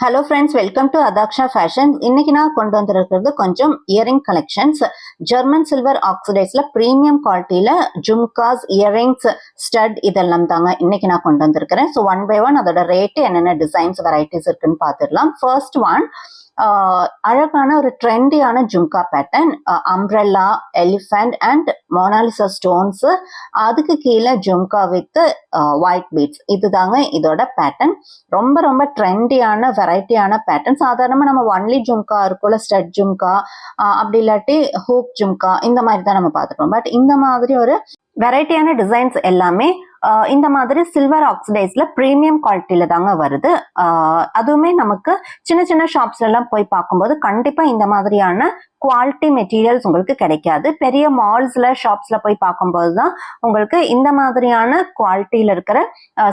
Hello friends, welcome to Adaksha Fashion. இன்னைக்கு நான் கொண்டு வந்திருக்கிறது கொஞ்சம் இயரிங் கலெக்ஷன்ஸ். ஜெர்மன் சில்வர் ஆக்சிடைஸ்ல பிரீமியம் குவாலிட்டியில ஜும்காஸ், இயரிங்ஸ், ஸ்டட் இதெல்லாம் தாங்க இன்னைக்கு நான் கொண்டு வந்திருக்கிறேன். ஸோ ஒன் பை ஒன் அதோட ரேட்டு என்னென்ன டிசைன்ஸ் வெரைட்டிஸ் இருக்குன்னு பார்த்துடலாம். ஃபர்ஸ்ட் ஒன் அழகான ஒரு ட்ரெண்டியான jhumka pattern, umbrella, elephant and Mona Lisa stones, அதுக்கு கீழே ஜும்கா வித் ஒயிட் பீட்ஸ். இதுதாங்க இதோட பேட்டர்ன். ரொம்ப ரொம்ப ட்ரெண்டியான வெரைட்டியான பேட்டர்ன். சாதாரணமாக நம்ம ஒன்லி ஜும்கா இருக்கும்ல, ஸ்டட் ஜும்கா அப்படி இல்லாட்டி ஹூக் ஜும்கா இந்த மாதிரி தான் நம்ம பார்த்துருப்போம். பட் இந்த மாதிரி ஒரு வெரைட்டியான டிசைன்ஸ் எல்லாமே இந்த மாதிரி சில்வர் ஆக்சிடைஸ்ல பிரீமியம் குவாலிட்டியில தாங்க வருது. அதுவுமே நமக்கு சின்ன சின்ன ஷாப்ஸ்ல எல்லாம் போய் பார்க்கும்போது கண்டிப்பா இந்த மாதிரியான குவாலிட்டி மெட்டீரியல்ஸ் உங்களுக்கு கிடைக்காது. பெரிய மால்ஸ்ல ஷாப்ஸ்ல போய் பார்க்கும்போது தான் உங்களுக்கு இந்த மாதிரியான குவாலிட்டியில இருக்கிற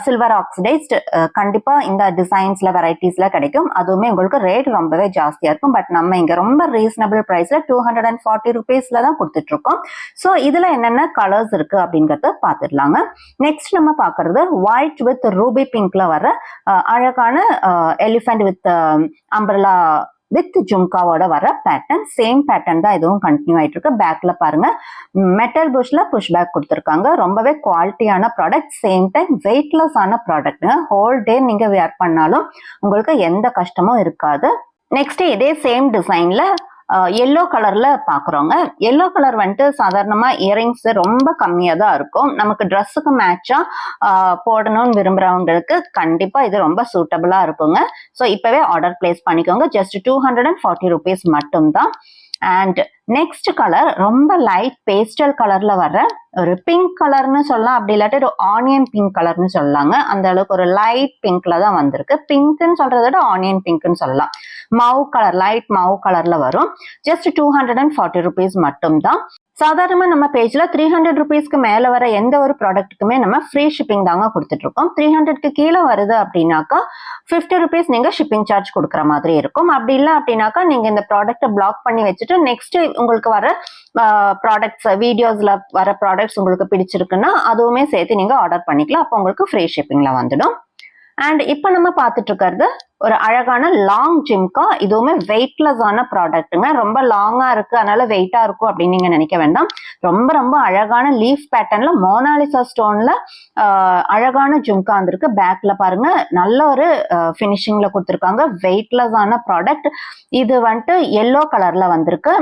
சில்வர் ஆக்சிடைஸ்ட் கண்டிப்பா இந்த டிசைன்ஸ்ல வெரைட்டிஸ்ல கிடைக்கும். அதுவுமே உங்களுக்கு ரேட் ரொம்பவே ஜாஸ்தியா இருக்கும். பட் நம்ம இங்க ரொம்ப ரீசனபிள் பிரைஸ்ல 240 rupeesல தான் கொடுத்துட்டு இருக்கோம். ஸோ இதுல என்னென்ன கலர்ஸ் இருக்கு அப்படிங்கறத பார்த்துடலாங்க. நெக்ஸ்ட் நம்ம பார்க்கறது ஒயிட் வித் ரூபி பிங்க்ல வர அழகான எலிஃபண்ட் வித் அம்பர்லா வித் ஜும்காவோட வர பேட்டர்ன். சேம் பேட்டர்ன் தான் இதுவும் கண்டினியூ ஆயிட்டு இருக்கு. பேக்ல பாருங்க மெட்டல் புஷ்ல புஷ் பேக் கொடுத்துருக்காங்க. ரொம்பவே குவாலிட்டியான ப்ராடக்ட், சேம் டைம் வெயிட்லெஸ் ஆன ப்ராடக்ட்ங்க. ஹோல் டே நீங்க வேர் பண்ணாலும் உங்களுக்கு எந்த கஷ்டமும் இருக்காது. நெக்ஸ்ட் இதே சேம் டிசைன்ல எல்லோ கலர்ல பாக்குறோங்க. எல்லோ கலர் வந்துட்டு சாதாரணமா இயரிங்ஸ் ரொம்ப கம்மியா தான் இருக்கும். நமக்கு ட்ரெஸ்ஸுக்கு மேட்சா போடணும்னு விரும்புறவங்களுக்கு கண்டிப்பா இது ரொம்ப சூட்டபிளா இருக்குங்க. ஸோ இப்பவே ஆர்டர் பிளேஸ் பண்ணிக்கோங்க. ஜஸ்ட் 240 rupees மட்டும்தான். அண்ட் நெக்ஸ்ட் கலர் ரொம்ப லைட் பேஸ்டல் கலர்ல வர ஒரு பிங்க் கலர்னு சொல்லலாம், அப்படி இல்லாட்டி ஒரு ஆனியன் பிங்க் கலர்னு சொல்லலாங்க. அந்த அளவுக்கு ஒரு லைட் பிங்க்ல தான் வந்திருக்கு. பிங்க்னு சொல்றத விட ஆனியன் பிங்க்னு சொல்லலாம். மவு கலர், லைட் மவு கலர்ல வரும். ஜஸ்ட் 240 rupees மட்டும்தான். சாதாரணமா நம்ம பேஜ்ல 300 rupeesக்கு மேல வர எந்த ஒரு ப்ராடக்ட்டுக்குமே நம்ம ஃப்ரீ ஷிப்பிங் தாங்க கொடுத்துட்டு இருக்கோம். 300க்கு கீழே வருது அப்படின்னாக்கா 50 rupees நீங்க ஷிப்பிங் சார்ஜ் கொடுக்குற மாதிரி இருக்கும். அப்படி இல்லை அப்படின்னாக்கா நீங்க இந்த ப்ராடக்ட்டை பிளாக் பண்ணி வச்சுட்டு நெக்ஸ்ட் உங்களுக்கு வர ப்ராடக்ட்ஸ், வீடியோஸ்ல வர ப்ராடக்ட்ஸ் உங்களுக்கு பிடிச்சிருக்குன்னா அதுவுமே சேர்த்து நீங்க ஆர்டர் பண்ணிக்கலாம். அப்போ உங்களுக்கு ஃப்ரீ ஷிப்பிங்ல வந்துடும். அண்ட் இப்போ நம்ம பார்த்துட்டு இருக்கிறது ஒரு அழகான லாங் ஜிம்கா. இதுவுமே வெயிட்லெஸ் ஆன ப்ராடக்ட்டுங்க. ரொம்ப லாங்கா இருக்கு அதனால வெயிட்டா இருக்கும் அப்படின்னு நீங்க நினைக்க வேண்டாம். ரொம்ப ரொம்ப அழகான லீஃப் பேட்டர்ன்ல மோனாலிசா ஸ்டோன்ல அழகான ஜும்கா வந்திருக்கு. பேக்ல பாருங்க நல்ல ஒரு ஃபினிஷிங்ல கொடுத்துருக்காங்க. வெயிட்லெஸ் ஆன ப்ராடக்ட். இது வந்துட்டு எல்லோ கலர்ல வந்திருக்கு.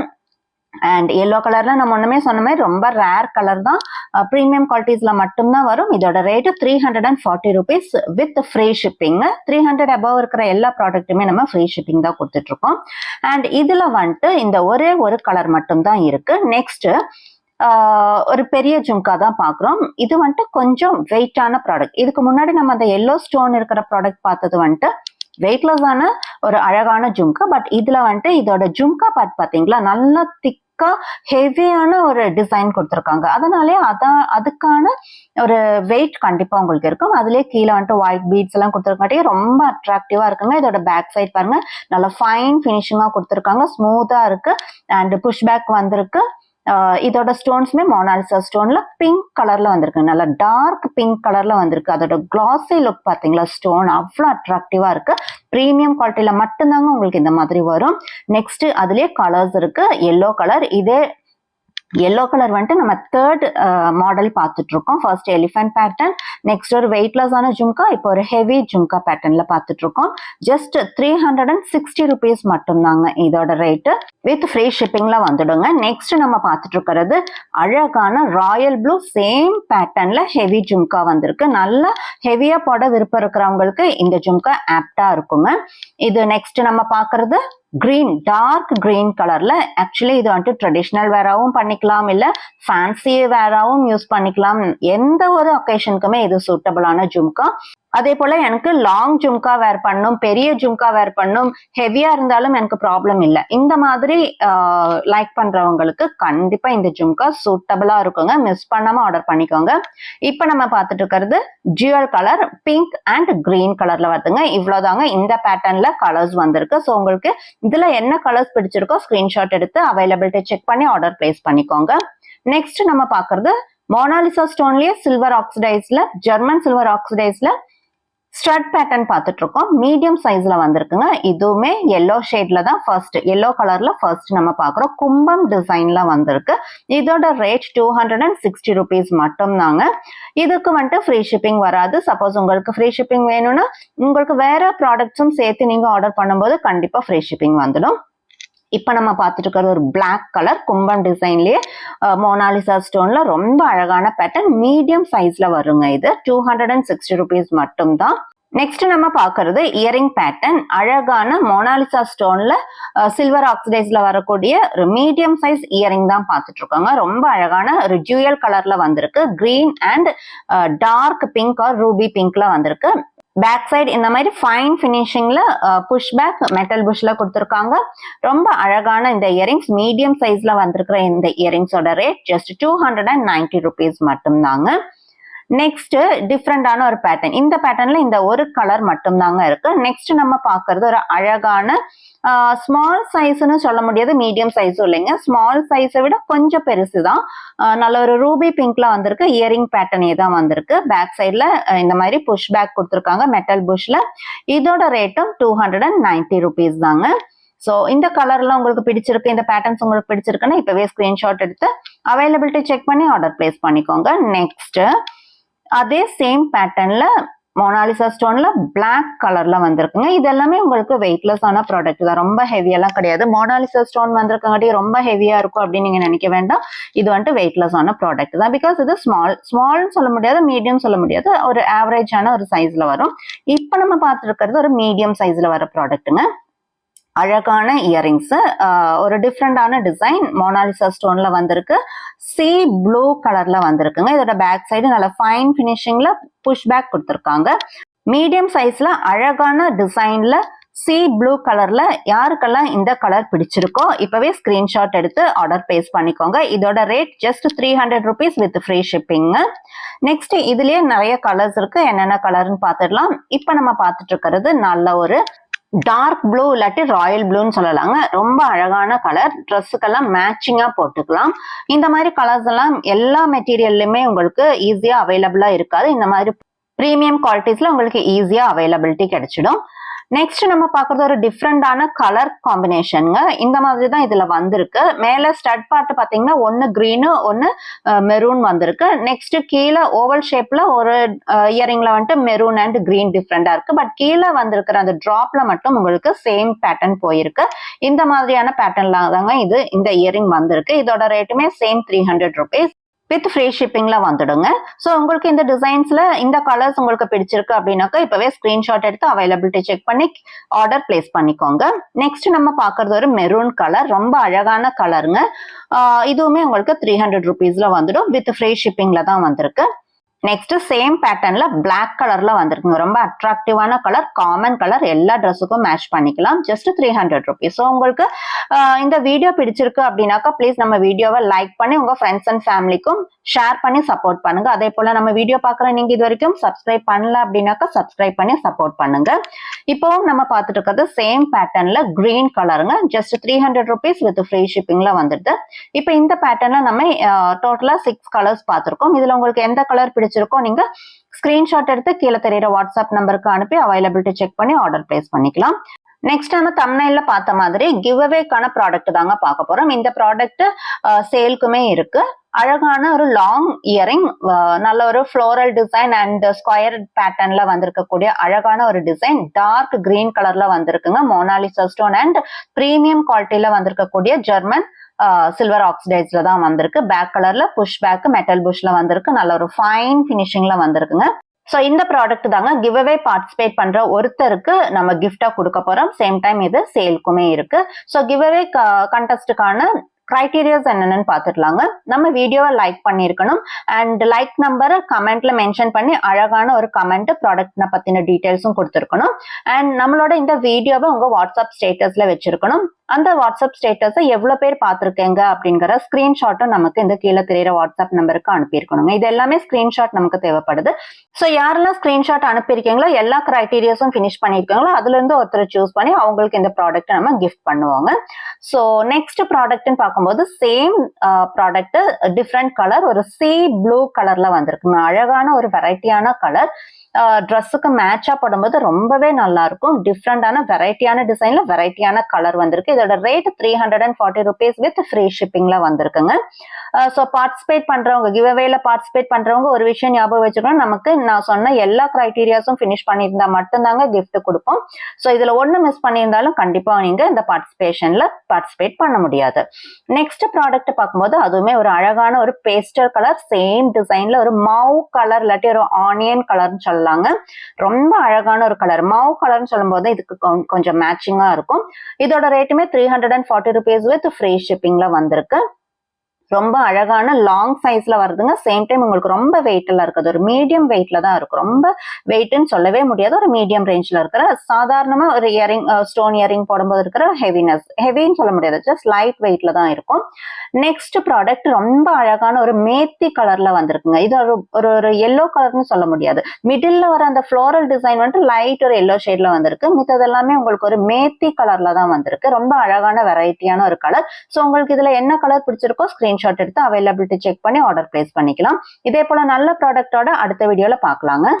அண்ட் எல்லோ கலர்ல நம்ம ஒண்ணுமே சொன்ன மாதிரி ரொம்ப ரேர் கலர் தான். ப்ரீமியம் குவாலிட்டிஸ்ல மட்டும்தான் வரும். இதோட rate 340 rupees with free shipping. 300 above இருக்கிற எல்லா ப்ராடக்ட்டுமே நம்ம ஃப்ரீ ஷிப்பிங் தான் கொடுத்துட்டு இருக்கோம். அண்ட் இதுல வந்துட்டு இந்த ஒரே ஒரு கலர் மட்டும்தான் இருக்கு. நெக்ஸ்ட் ஒரு பெரிய ஜும்கா தான் பாக்குறோம். இது வந்துட்டு கொஞ்சம் வெயிட்டான ப்ராடக்ட். இதுக்கு முன்னாடி நம்ம அந்த எல்லோ ஸ்டோன் இருக்கிற ப்ராடக்ட் பார்த்தது வந்துட்டு வெயிட்லெஸ் ஆன ஒரு அழகான ஜும்கா. பட் இதுல வந்துட்டு இதோட ஜும்கா பார்ட் பாத்தீங்களா, நல்லா திக்கா ஹெவியான ஒரு டிசைன் கொடுத்துருக்காங்க. அதனாலே அதுக்கான ஒரு வெயிட் கண்டிப்பா உங்களுக்கு இருக்கும். அதுலயே கீழே வந்துட்டு ஒயிட் பீட்ஸ் எல்லாம் கொடுத்துருக்காட்டி ரொம்ப அட்ராக்டிவா இருக்குங்க. இதோட பேக் சைட் பாருங்க நல்லா ஃபைன் ஃபினிஷிங்கா கொடுத்துருக்காங்க. ஸ்மூத்தா இருக்கு. அண்ட் புஷ் பேக் வந்திருக்கு. இதோட ஸ்டோன்ஸுமே மோனாலிசா ஸ்டோன்ல பிங்க் கலர்ல வந்திருக்கு. நல்லா டார்க் பிங்க் கலர்ல வந்திருக்கு. அதோட கிளாஸி லுக் பாத்தீங்களா, ஸ்டோன் அவ்வளோ அட்ராக்டிவா இருக்கு. பிரீமியம் குவாலிட்டியில மட்டும்தாங்க உங்களுக்கு இந்த மாதிரி வரும். நெக்ஸ்ட் அதுலயே கலர்ஸ் இருக்கு. எல்லோ கலர், இதே எல்லோ கலர் வந்துட்டு நம்ம தேர்ட் மாடல் பார்த்துட்டு இருக்கோம். ஃபர்ஸ்ட் எலிஃபண்ட் பேட்டர்ன், நெக்ஸ்ட் ஒரு வெயிட்லெஸ் ஆன ஜும்கா, இப்போ ஒரு ஹெவி ஜும்கா பேட்டர்ன்ல பார்த்துட்டு இருக்கோம். ஜஸ்ட் 360 rupees மட்டும்தாங்க இதோட ரேட்டு. வித் ஃப்ரீ ஷிப்பிங்ல வந்துடுங்க. நெக்ஸ்ட் நம்ம பார்த்துட்டு இருக்கிறது அழகான ராயல் ப்ளூ சேம் பேட்டர்ன்ல ஹெவி ஜும்கா வந்திருக்கு. நல்லா ஹெவியா போட விருப்பம் இருக்கிறவங்களுக்கு இந்த ஜும்கா ஆப்டா இருக்குங்க. இது நெக்ஸ்ட் நம்ம பார்க்கறது கிரீன், டார்க் கிரீன் கலர்ல. ஆக்சுவலி இது வந்துட்டு ட்ரெடிஷ்னல் வேராவும் பண்ணிக்கலாம், இல்ல ஃபேன்சி வேராவும் யூஸ் பண்ணிக்கலாம். எந்த ஒரு ஒகேஷனுக்குமே இது சூட்டபிளான ஜும்கா. அதே போல எனக்கு லாங் ஜும்கா வேர் பண்ணும், பெரிய ஜும்கா வேர் பண்ணும், ஹெவியா இருந்தாலும் எனக்கு ப்ராப்ளம் இல்லை. இந்த மாதிரி லைக் பண்றவங்களுக்கு கண்டிப்பா இந்த ஜும்கா சூட்டபிளா இருக்குங்க. மிஸ் பண்ணாம ஆர்டர் பண்ணிக்கோங்க. இப்ப நம்ம பார்த்துட்டு இருக்கிறது jewel colour, pink and green கலர்ல வருதுங்க. இவ்வளவுதாங்க இந்த பேட்டர்ன்ல கலர்ஸ் வந்திருக்கு. ஸோ உங்களுக்கு இதுல என்ன கலர்ஸ் பிடிச்சிருக்கோ ஸ்கிரீன்ஷாட் எடுத்து அவைலபிலிட்டி செக் பண்ணி ஆர்டர் பிளேஸ் பண்ணிக்கோங்க. நெக்ஸ்ட் நம்ம பார்க்கறது மோனாலிசா ஸ்டோன்லயே சில்வர் ஆக்சிடைஸ்ல, ஜெர்மன் சில்வர் ஆக்சிடைஸ்ல ஸ்டட் பேட்டர்ன் பார்த்துட்டு இருக்கோம். மீடியம் சைஸ்ல வந்திருக்குங்க. இதுவுமே எல்லோ ஷேட்ல தான் ஃபர்ஸ்ட், எல்லோ கலர்ல ஃபர்ஸ்ட் நம்ம பார்க்குறோம். கும்பம் டிசைன்ல வந்திருக்கு. இதோட ரேட் 260 rupees மட்டும் தாங்க. இதுக்கு வந்துட்டு ஃப்ரீ ஷிப்பிங் வராது. சப்போஸ் உங்களுக்கு ஃப்ரீ ஷிப்பிங் வேணும்னா உங்களுக்கு வேற ப்ராடக்ட்ஸும் சேர்த்து நீங்க ஆர்டர் பண்ணும்போது கண்டிப்பா ஃப்ரீ ஷிப்பிங் வந்துடும். இப்ப நம்ம பார்த்துட்டு இருக்கிறது ஒரு பிளாக் கலர் கும்பம் டிசைன்லயே மோனாலிசா ஸ்டோன்ல ரொம்ப அழகான பேட்டர்ன், மீடியம் சைஸ்ல வருங்க. இது 260 rupees மட்டும் தான். நெக்ஸ்ட் நம்ம பாக்குறது இயரிங் பேட்டர்ன், அழகான மோனாலிசா ஸ்டோன்ல சில்வர் ஆக்சிடைஸ்ல வரக்கூடிய ஒரு மீடியம் சைஸ் இயரிங் தான் பார்த்துட்டு இருக்கோங்க. ரொம்ப அழகான ஒரு ஜுவல் கலர்ல வந்திருக்கு. Green and dark pink or ruby பிங்க்ல வந்திருக்கு. பேக் சைடு இந்த மாதிரி ஃபைன் ஃபினிஷிங்ல புஷ் பேக் மெட்டல் புஷ்ல கொடுத்துருக்காங்க. ரொம்ப அழகான இந்த இயரிங்ஸ், மீடியம் சைஸ்ல வந்திருக்கிற இந்த இயரிங்ஸோட ரேட் ஜஸ்ட் 290 rupees மட்டும் தாங்க. நெக்ஸ்ட் டிஃப்ரெண்டான ஒரு பேட்டர்ன். இந்த பேட்டர்ன்ல இந்த ஒரு கலர் மட்டும் தாங்க இருக்கு. நெக்ஸ்ட் நம்ம பாக்குறது ஒரு அழகான ஸ்மால் சைஸ்ன்னு சொல்ல முடியாது, மீடியம் சைஸும் இல்லைங்க, ஸ்மால் சைஸை விட கொஞ்சம் பெருசு தான். நல்ல ஒரு ரூபி பிங்க்ல வந்திருக்கு. இயரிங் பேட்டர்னே தான் வந்திருக்கு. பேக் சைட்ல இந்த மாதிரி புஷ் பேக் கொடுத்துருக்காங்க மெட்டல் புஷ்ல. இதோட ரேட்டும் 290 rupees தாங்க. ஸோ இந்த கலர்லாம் உங்களுக்கு பிடிச்சிருக்கு, இந்த பேட்டர்ன்ஸ் உங்களுக்கு பிடிச்சிருக்குன்னா இப்பவே ஸ்கிரீன்ஷாட் எடுத்து அவைலபிலிட்டி செக் பண்ணி ஆர்டர் பிளேஸ் பண்ணிக்கோங்க. நெக்ஸ்ட் அதே சேம் பேட்டர்ன்ல மோனாலிசா ஸ்டோன்ல பிளாக் கலர்ல வந்திருக்குங்க. இது எல்லாமே உங்களுக்கு வெயிட்லெஸ் ஆன ப்ராடக்ட் தான், ரொம்ப ஹெவியெல்லாம் கிடையாது. மோனாலிசா ஸ்டோன் வந்திருக்கங்காட்டி ரொம்ப ஹெவியா இருக்கும் அப்படின்னு நீங்க நினைக்க வேண்டாம். இது வந்துட்டு வெயிட்லெஸ் ஆன ப்ராடக்ட் தான். பிகாஸ் இது ஸ்மால்னு சொல்ல முடியாது, மீடியம் சொல்ல முடியாது, ஒரு ஆவரேஜான ஒரு சைஸ்ல வரும். இப்போ நம்ம பார்த்துட்டு இருக்கிறது ஒரு மீடியம் சைஸ்ல வர ப்ராடக்ட்டுங்க. அழகான இயரிங்ஸ், ஒரு டிஃப்ரெண்டான டிசைன் மோனாலிசா ஸ்டோன்ல வந்திருக்கு. சி ப்ளூ கலர்ல வந்திருக்குங்க. இதோட பேக் சைடு நல்ல ஃபைன் ஃபினிஷிங்ல புஷ் பேக் கொடுத்துருக்காங்க. மீடியம் சைஸ்ல அழகான டிசைன்ல சி ப்ளூ கலர்ல யாருக்கெல்லாம் இந்த கலர் பிடிச்சிருக்கோ இப்பவே ஸ்கிரீன்ஷாட் எடுத்து ஆர்டர் பிளேஸ் பண்ணிக்கோங்க. இதோட rate just 300 rupees with free shipping. Next இதுலயே நிறைய கலர்ஸ் இருக்கு, என்னென்ன கலர்னு பார்த்துடலாம். இப்ப நம்ம பார்த்துட்டு இருக்கிறது நல்ல ஒரு டார்க் ப்ளூ இல்லாட்டி ராயல் ப்ளூன்னு சொல்லலாங்க. ரொம்ப அழகான கலர், ட்ரெஸ்ஸுக்கெல்லாம் மேட்சிங்கா போட்டுக்கலாம். இந்த மாதிரி கலர்ஸ் எல்லாம் எல்லா மெட்டீரியல்லுமே உங்களுக்கு ஈஸியா அவைலபிளா இருக்காது. இந்த மாதிரி பிரீமியம் குவாலிட்டிஸ்ல உங்களுக்கு ஈஸியா அவைலபிலிட்டி கிடைச்சிடும். நெக்ஸ்ட் நம்ம பார்க்கறது ஒரு டிஃப்ரெண்டான கலர் காம்பினேஷனுங்க. இந்த மாதிரி தான் இதுல வந்திருக்கு. மேல ஸ்டட் பார்ட் பாத்தீங்கன்னா ஒன்னு கிரீனு ஒன்னு மெரூன் வந்திருக்கு. நெக்ஸ்ட் கீழே ஓவல் ஷேப்ல ஒரு இயரிங்ல வந்துட்டு மெரூன் அண்ட் கிரீன் டிஃப்ரெண்டா இருக்கு. பட் கீழே வந்திருக்கிற அந்த டிராப்ல மட்டும் உங்களுக்கு சேம் பேட்டர்ன் போயிருக்கு. இந்த மாதிரியான பேட்டர்ன்ல தாங்க இது இந்த இயரிங் வந்திருக்கு. இதோட ரேட்டுமே சேம் 300 rupees வித் ஃப்ரீ ஷிப்பிங்ல வந்துடுங்க. ஸோ உங்களுக்கு இந்த டிசைன்ஸ்ல இந்த கலர்ஸ் உங்களுக்கு பிடிச்சிருக்கு அப்படின்னாக்கா இப்பவே ஸ்கிரீன்ஷாட் எடுத்து அவைலபிலிட்டி செக் பண்ணி ஆர்டர் பிளேஸ் பண்ணிக்கோங்க. நெக்ஸ்ட் நம்ம பார்க்கறது ஒரு மெரூன் கலர், ரொம்ப அழகான கலருங்க. இதுவுமே உங்களுக்கு 300 rupeesல வந்துடும். வித் ஃப்ரீ ஷிப்பிங்ல தான் வந்திருக்கு. நெக்ஸ்ட் சேம் பேட்டர்ன்ல பிளாக் கலர்ல வந்திருக்குங்க. ரொம்ப அட்ராக்டிவான கலர், காமன் கலர், எல்லா ட்ரெஸ்ஸுக்கும் மேட்ச் பண்ணிக்கலாம். Just 300 rupees. ஸோ உங்களுக்கு இந்த வீடியோ பிடிச்சிருக்கு அப்படின்னாக்கா ப்ளீஸ் நம்ம வீடியோவை லைக் பண்ணி உங்க ஃப்ரெண்ட்ஸ் அண்ட் ஃபேமிலிக்கும் ஷேர் பண்ணி சப்போர்ட் பண்ணுங்க. அதே போல நம்ம வீடியோ பார்க்குற நீங்க இது வரைக்கும் சப்ஸ்கிரைப் பண்ணல அப்படின்னாக்கா சப்ஸ்கிரைப் பண்ணி சப்போர்ட் பண்ணுங்க. இப்போவும் நம்ம பார்த்துட்டு இருக்கிறது சேம் பேட்டர்ன்ல கிரீன் கலருங்க. ஜஸ்ட் 300 rupees வித் ஃப்ரீ ஷிப்பிங்ல வந்துடுது. இப்போ இந்த பேட்டர்ன்ல நம்ம டோட்டலா 6 கலர்ஸ் பார்த்திருக்கோம். இதுல உங்களுக்கு எந்த கலர் பிடிச்சிருக்கோ நீங்க ஸ்கிரீன்ஷாட் எடுத்து கீழே தெரியுற வாட்ஸ்அப் நம்பருக்கு அனுப்பி அவைலபிலிட்டி செக் பண்ணி ஆர்டர் பிளேஸ் பண்ணிக்கலாம். நெக்ஸ்ட் நம்ம தம்ப்நெயில்ல பார்த்த மாதிரி கிவ் அவேக்கான ப்ராடக்ட் தாங்க பார்க்க போறோம். இந்த ப்ராடக்ட் சேல்க்குமே இருக்கு. அழகான ஒரு லாங் இயரிங், நல்ல ஒரு ஃப்ளோரல் டிசைன் அண்ட் ஸ்கொயர் பேட்டர்ன்ல வந்திருக்கக்கூடிய அழகான ஒரு டிசைன், டார்க் கிரீன் கலர்ல வந்திருக்குங்க. மோனாலிசா ஸ்டோன் அண்ட் பிரீமியம் குவாலிட்டியில வந்திருக்கக்கூடிய ஜெர்மன் சில்வர் ஆக்சிடைஸ்ல தான் வந்திருக்கு. பேக் கலர்ல புஷ் பேக் மெட்டல் புஷ்ல வந்திருக்கு. நல்ல ஒரு ஃபைன் பினிஷிங்ல வந்திருக்குங்க. ஸோ இந்த ப்ராடக்ட் தாங்க கிவ் அவே பார்ட்டிசிபேட் பண்ற ஒருத்தருக்கு நம்ம கிஃப்டா கொடுக்க போறோம். சேம் டைம் இது சேல்க்குமே இருக்கு. ஸோ கிவ் அவே கண்டஸ்டுக்கான கிரைட்டீரியாஸ் என்னென்னு பார்த்துடலாங்க. நம்ம வீடியோவை லைக் பண்ணியிருக்கணும் அண்ட் லைக் நம்பரை கமெண்ட்ல மென்ஷன் பண்ணி அழகான ஒரு கமெண்ட் ப்ராடக்ட் பத்தின டீடைல்ஸும் கொடுத்துருக்கணும். அண்ட் நம்மளோட இந்த வீடியோவை உங்க வாட்ஸ்அப் ஸ்டேட்டஸ்ல வச்சிருக்கணும். அந்த வாட்ஸ்அப் ஸ்டேட்டஸை எவ்வளவு பேர் பார்த்துருக்கீங்க அப்படிங்கிற ஸ்கிரீன்ஷாட்டும் நமக்கு இந்த கீழே தெரியுற வாட்ஸ்அப் நம்பருக்கு அனுப்பியிருக்கணுங்க. இது எல்லாமே ஸ்கிரீன்ஷாட் நமக்கு தேவைப்படுது. ஸோ யாரெல்லாம் ஸ்கிரீன்ஷாட் அனுப்பியிருக்கீங்களோ எல்லா கிரைட்டீரியாஸும் ஃபினிஷ் பண்ணியிருக்கீங்களோ அதுல இருந்து ஒருத்தர் சூஸ் பண்ணி அவங்களுக்கு இந்த ப்ராடக்ட் நம்ம கிஃப்ட் பண்ணுவாங்க. ஸோ நெக்ஸ்ட் ப்ராடக்ட்னு பார்க்கும்போது சேம் ப்ராடக்ட் டிஃப்ரெண்ட் கலர், ஒரு சி ப்ளூ கலர்ல வந்திருக்குங்க. அழகான ஒரு வெரைட்டியான கலர், ட்ரெஸ்ஸுக்கு மேட்சா போடும்போது ரொம்பவே நல்லா இருக்கும். டிஃப்ரெண்டான வெரைட்டியான டிசைன்ல வெரைட்டியான கலர் வந்திருக்கு. இதோட ரேட் 340 rupees வித் ஃப்ரீ ஷிப்பிங்ல வந்திருக்குங்க. ஸோ பார்ட்டிசிபேட் பண்றவங்க, கிவ் அவேல பார்ட்டிசிபேட் பண்றவங்க ஒரு விஷயம் ஞாபகம் வச்சுக்கணும், நமக்கு நான் சொன்ன எல்லா கிரைட்டீரியாஸும் ஃபினிஷ் பண்ணியிருந்தா மட்டும்தாங்க கிஃப்ட் கொடுப்போம். ஸோ இதுல ஒண்ணு மிஸ் பண்ணியிருந்தாலும் கண்டிப்பா நீங்க இந்த பார்ட்டிசிபேஷன்ல பார்ட்டிசிபேட் பண்ண முடியாது. நெக்ஸ்ட் ப்ராடக்ட் பார்க்கும்போது அதுவுமே ஒரு அழகான ஒரு பேஸ்டல் கலர், சேம் டிசைன்ல ஒரு மவு கலர் இல்லாட்டி ஒரு ஆனியன் கலர்னு சொல்லலாங்க. ரொம்ப அழகான ஒரு கலர். மவு கலர்னு சொல்லும் போது இதுக்கு கொஞ்சம் மேட்சிங்கா இருக்கும். இதோட ரேட்டுமே 340 rupees வித் ஃப்ரீ ஷிப்பிங்ல வந்திருக்கு. ரொம்ப அழகான லாங் சைஸ்ல வருதுங்க. சேம் டைம் உங்களுக்கு ரொம்ப வெயிட்ல இருக்குது, ஒரு மீடியம் வெயிட்ல தான் இருக்கும். ரொம்ப வெயிட்னு சொல்லவே முடியாது, ஒரு மீடியம் ரேஞ்ச்ல இருக்கிற சாதாரணமா ஒரு இயரிங், ஸ்டோன் இயரிங் போடும்போது இருக்கிற ஹெவின்னு சொல்ல முடியாது, ஜஸ்ட் லைட் வெயிட்ல தான் இருக்கும். நெக்ஸ்ட் ப்ராடக்ட் ரொம்ப அழகான ஒரு மேத்தி கலர்ல வந்திருக்குங்க. இது ஒரு எல்லோ கலர்னு சொல்ல முடியாது, மிடில்ல வர அந்த ஃப்ளோரல் டிசைன் வந்துட்டு லைட் ஒரு எல்லோ ஷேட்ல வந்திருக்கு. மித்தது எல்லாமே உங்களுக்கு ஒரு மேத்தி கலர்ல தான் வந்திருக்கு. ரொம்ப அழகான வெரைட்டியான ஒரு கலர். ஸோ உங்களுக்கு இதுல என்ன கலர் பிடிச்சிருக்கோ ஸ்கிரீன்ஷாட் எடுத்து அவைலபிலிட்டி செக் பண்ணி ஆர்டர் பிளேஸ் பண்ணிக்கலாம். இதே போல நல்ல ப்ராடக்டோட அடுத்த வீடியோல பார்க்கலாங்க.